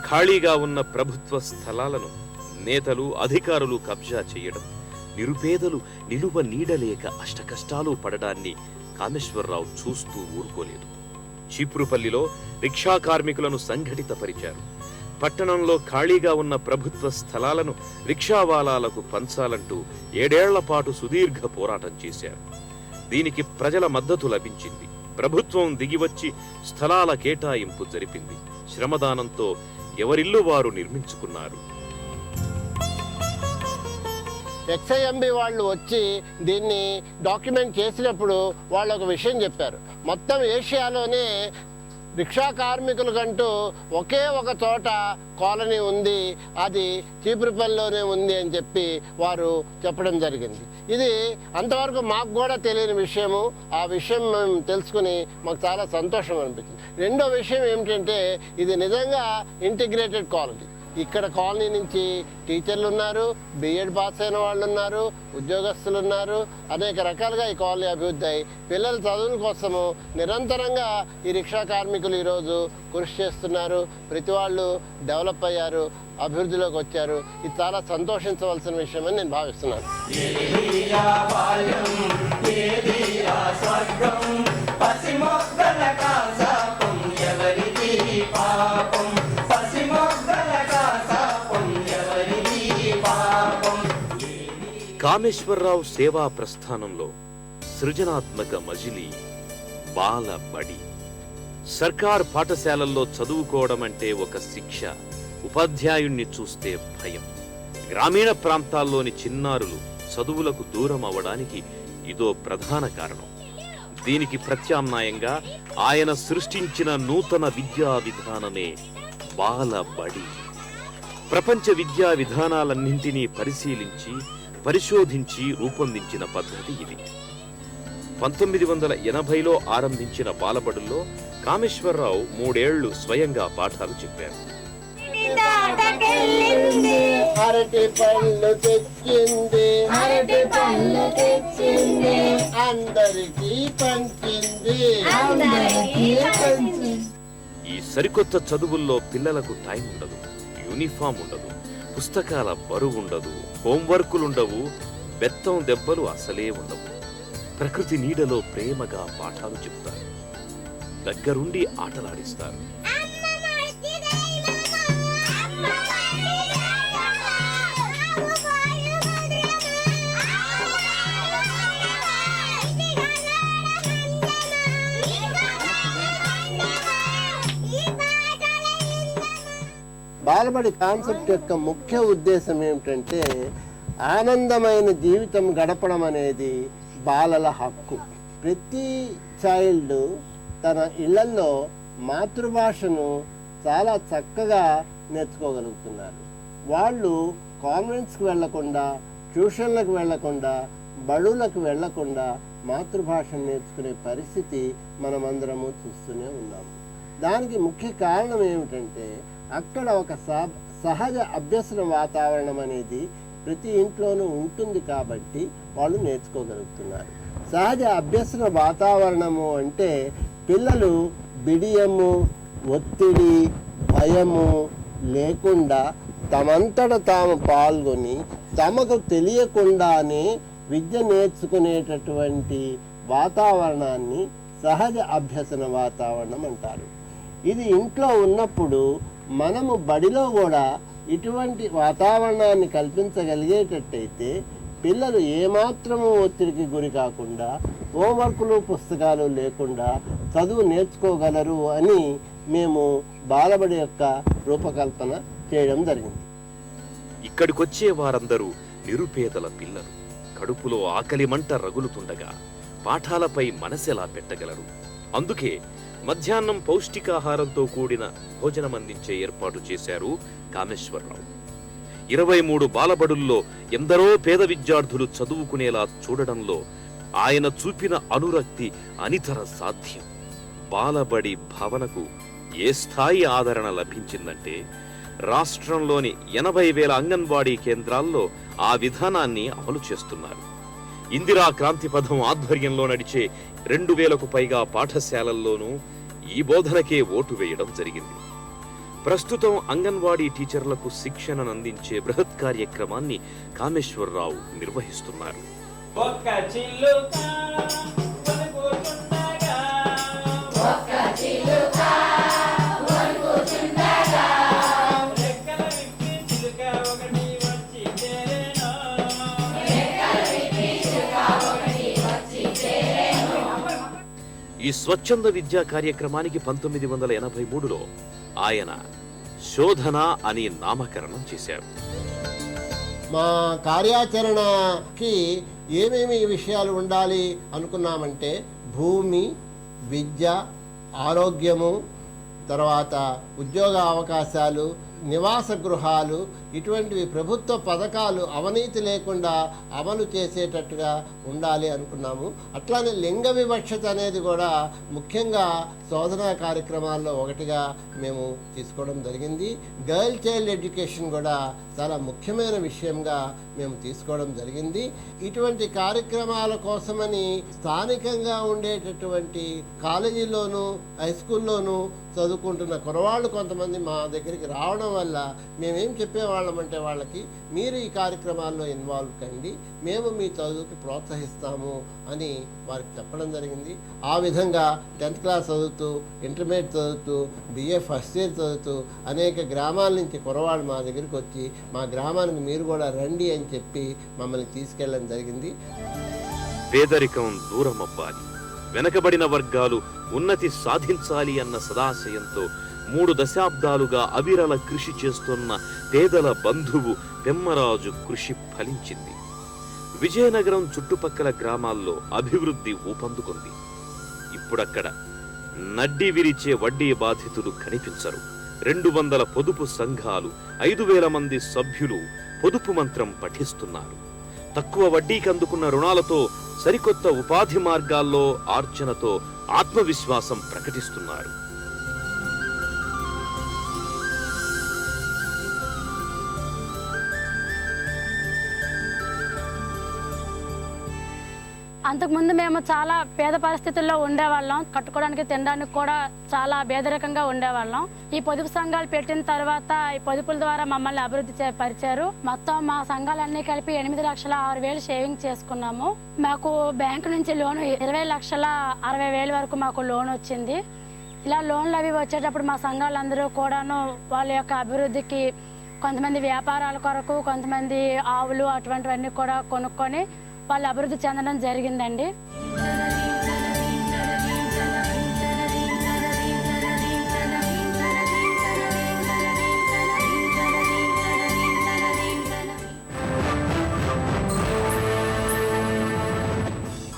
ఖాళీగా ఉన్న ప్రభుత్వ స్థలాలను నేతలు అధికారులు కబ్జా చేయడం, నిరుపేదలు నిలువ నీడలేక అష్టకష్టాలు పడడాన్ని కామేశ్వరరావు చూస్తూ ఊరుకోలేదు. చీపురుపల్లిలో రిక్షా కార్మికులను సంఘటితపరిచారు. పట్టణంలో ఖాళీగా ఉన్న ప్రభుత్వ స్థలాలను రిక్షావాలాలకు పంచాలంటూ 7 ఏళ్ల పాటు సుదీర్ఘ పోరాటం చేశారు. దీనికి ప్రజల మద్దతు లభించింది. ప్రభుత్వం దిగివచ్చి స్థలాల కేటాయింపు జరిపింది. శ్రమదానంతో ఎవరిల్లు వారు నిర్మించుకున్నారు. ఎక్స్ఐఎంబి వాళ్ళు వచ్చి దీన్ని డాక్యుమెంట్ చేసినప్పుడు వాళ్ళు ఒక విషయం చెప్పారు. మొత్తం ఏషియాలోనే రిక్షా కార్మికులకంటూ ఒకే ఒక చోట కాలనీ ఉంది, అది చీపురుపల్లిలోనే ఉంది అని చెప్పి వారు చెప్పడం జరిగింది. ఇది అంతవరకు మాకు కూడా తెలియని విషయము. ఆ విషయం మేము తెలుసుకుని మాకు చాలా సంతోషం అనిపించింది. రెండో విషయం ఏమిటంటే ఇది నిజంగా ఇంటిగ్రేటెడ్ కాలనీ. ఇక్కడ కాలనీ నుంచి టీచర్లు ఉన్నారు, బిఎడ్ పాస్ అయిన వాళ్ళు ఉన్నారు, ఉద్యోగస్తులు ఉన్నారు. అనేక రకాలుగా ఈ కాలనీ అభివృద్ధి అయ్యి పిల్లల చదువుల కోసము నిరంతరంగా ఈ రిక్షా కార్మికులు ఈరోజు కృషి చేస్తున్నారు. ప్రతి వాళ్ళు డెవలప్ అయ్యారు, అభివృద్ధిలోకి వచ్చారు. ఇది చాలా సంతోషించవలసిన విషయం అని నేను భావిస్తున్నాను. కామేశ్వరరావు సేవా ప్రస్థానంలో సృజనాత్మక మజిలీ బాలబడి. సర్కార్ పాఠశాలల్లో చదువుకోవడం అంటే ఒక శిక్ష. ఉపాధ్యాయుణ్ణి చూస్తే భయం. గ్రామీణ ప్రాంతాల్లోని చిన్నారులు చదువులకు దూరం అవడానికి ఇదో ప్రధాన కారణం. దీనికి ప్రత్యామ్నాయంగా ఆయన సృష్టించిన నూతన విద్యా విధానమే బాలబడి. ప్రపంచ విద్యా విధానాలన్నింటినీ పరిశోధించి రూపొందించిన పద్ధతి ఇది. 1980లో ఆరంభించిన బాలబడుల్లో కామేశ్వరరావు 3 ఏళ్లు స్వయంగా పాఠాలు చెప్పారు. ఈ సరికొత్త చదువుల్లో పిల్లలకు టైం ఉండదు, యూనిఫామ్ ఉండదు, పుస్తకాల బరువు ఉండదు, హోంవర్కులుండవు, బెత్తం దెబ్బలు అసలే ఉండవు. ప్రకృతి నీడలో ప్రేమగా పాఠాలు చెప్తారు, దగ్గరుండి ఆటలాడిస్తారు. బాలబడి కాన్సెప్ట్ యొక్క ముఖ్య ఉద్దేశం ఏమిటంటే ఆనందమైన జీవితం గడపడం అనేది బాలల హక్కు. ప్రతి చైల్డ్ తన ఇళ్లలో మాతృభాషను చాలా చక్కగా నేర్చుకోగలుగుతున్నారు. వాళ్ళు కాన్వెంట్స్కి వెళ్లకుండా, ట్యూషన్లకు వెళ్లకుండా, బడులకు వెళ్లకుండా మాతృభాషను నేర్చుకునే పరిస్థితి మనమందరము చూస్తూనే ఉన్నాము. దానికి ముఖ్య కారణం ఏమిటంటే అక్కడ ఒక సహజ అభ్యసన వాతావరణం అనేది ప్రతి ఇంట్లోనూ ఉంటుంది కాబట్టి వాళ్ళు నేర్చుకోగలుగుతున్నారు. సహజ అభ్యసన వాతావరణము అంటే పిల్లలు బిడియము, ఒత్తిడి, భయము లేకుండా తమంతట తాము పాల్గొని తమకు తెలియకుండానే విద్య నేర్చుకునేటటువంటి వాతావరణాన్ని సహజ అభ్యసన వాతావరణం అంటారు. ఇది ఇంట్లో ఉన్నప్పుడు మనము బడిలో కూడా ఇటువంటి వాతావరణాన్ని కల్పించగలిగేటట్టయితే పిల్లలు ఏమాత్రము ఒత్తిడికి గురి కాకుండా, హోంవర్కులు పుస్తకాలు లేకుండా చదువు నేర్చుకోగలరు అని మేము బాలబడి యొక్క రూపకల్పన చేయడం జరిగింది. ఇక్కడికొచ్చే వారందరూ నిరుపేదల పిల్లలు. కడుపులో ఆకలి మంట రగులుతుండగా పాఠాలపై మనసెలా పెట్టగలరు? అందుకే మధ్యాహ్నం పౌష్టికాహారంతో కూడిన భోజనం అందించే ఏర్పాటు చేశారు కామేశ్వరరావు. 23 బాలబడుల్లో ఎందరో పేద విద్యార్థులు చదువుకునేలా చూడడంలో ఆయన చూపిన అనురక్తి అనితర సాధ్యం. బాలబడి భావనకు ఏ స్థాయి ఆదరణ లభించిందంటే రాష్ట్రంలోని 80,000 అంగన్వాడీ కేంద్రాల్లో ఆ విధానాన్ని అమలు చేస్తున్నారు. ఇందిరా క్రాంతి పథం ఆధ్వర్యంలో నడిచే 2,000కు పైగా పాఠశాలల్లోనూ ఈ బోధనకే ఓటు వేయడం జరిగింది. ప్రస్తుతం అంగన్వాడీ టీచర్లకు శిక్షణను అందించే బృహత్ కార్యక్రమాన్ని కామేశ్వరరావు నిర్వహిస్తున్నారు. ఈ స్వచ్ఛంద విద్యా కార్యక్రమానికి 1983లో ఆయన శోధన అని నామకరణం చేశారు. మా కార్యాచరణకి ఏమేమి విషయాలు ఉండాలి అనుకున్నామంటే భూమి, విద్య, ఆరోగ్యము, తర్వాత ఉద్యోగ అవకాశాలు, నివాస గృహాలు, ఇటువంటివి ప్రభుత్వ పథకాలు అవినీతి లేకుండా అమలు చేసేటట్టుగా ఉండాలి అనుకున్నాము. అట్లానే లింగ వివక్షత అనేది కూడా ముఖ్యంగా శోధనా కార్యక్రమాల్లో ఒకటిగా మేము తీసుకోవడం జరిగింది. గర్ల్ చైల్డ్ ఎడ్యుకేషన్ కూడా చాలా ముఖ్యమైన విషయంగా మేము తీసుకోవడం జరిగింది. ఇటువంటి కార్యక్రమాల కోసమని స్థానికంగా ఉండేటటువంటి కాలేజీల్లోనూ హై స్కూల్లోనూ చదువుకుంటున్న కురవాళ్ళు కొంతమంది మా దగ్గరికి రావడం వల్ల మేమేం చెప్పేవాళ్ళమంటే వాళ్ళకి, మీరు ఈ కార్యక్రమాల్లో ఇన్వాల్వ్ కండి, మేము మీ చదువుకి ప్రోత్సహిస్తాము అని వారికి చెప్పడం జరిగింది. ఆ విధంగా 10th క్లాస్ చదువుతూ, ఇంటర్మీడియట్ చదువుతూ, BA ఫస్ట్ ఇయర్ చదువుతూ అనేక గ్రామాల నుంచి కురవాళ్ళు మా దగ్గరికి వచ్చి మా గ్రామానికి మీరు కూడా రండి అని చెప్పి మమ్మల్ని తీసుకెళ్ళడం జరిగింది. పేదరికం దూరమవ్వాలి, వెనకబడిన వర్గాలు ఉన్నతి సాధించాలి అన్న సదాశయంతో 3 దశాబ్దాలుగా అవిరల కృషి చేస్తున్న పేదల బంధువు పెమ్మరాజు కృషి ఫలించింది. విజయనగరం చుట్టుపక్కల గ్రామాల్లో అభివృద్ధి ఊపందుకుంది. ఇప్పుడక్కడ నడ్డి విరిచే వడ్డీ బాధితులు కనిపించరు. 200 పొదుపు సంఘాలు, 5,000 మంది సభ్యులు పొదుపు మంత్రం పఠిస్తున్నారు. తక్కువ వడ్డీకి అందుకున్న రుణాలతో సరికొత్త ఉపాధి మార్గాల్లో ఆర్జనతో ఆత్మవిశ్వాసం ప్రకటిస్తున్నారు. అంతకుముందు మేము చాలా పేద పరిస్థితుల్లో ఉండేవాళ్ళం. కట్టుకోవడానికి తినడానికి కూడా చాలా పేదరికంగా ఉండేవాళ్ళం. ఈ పొదుపు సంఘాలు పెట్టిన తర్వాత ఈ పొదుపుల ద్వారా మమ్మల్ని అభివృద్ధి పరిచారు. మొత్తం మా సంఘాలన్నీ కలిపి 8,06,000 సేవింగ్ చేసుకున్నాము. మాకు బ్యాంకు నుంచి లోన్ 20,60,000 వరకు మాకు లోన్ వచ్చింది. ఇలా లోన్లు అవి వచ్చేటప్పుడు మా సంఘాలందరూ కూడాను వాళ్ళ యొక్క అభివృద్ధికి కొంతమంది వ్యాపారాల కొరకు, కొంతమంది ఆవులు అటువంటివన్నీ కూడా కొనుక్కొని వాళ్ళు అభివృద్ధి చెందడం జరిగిందండి.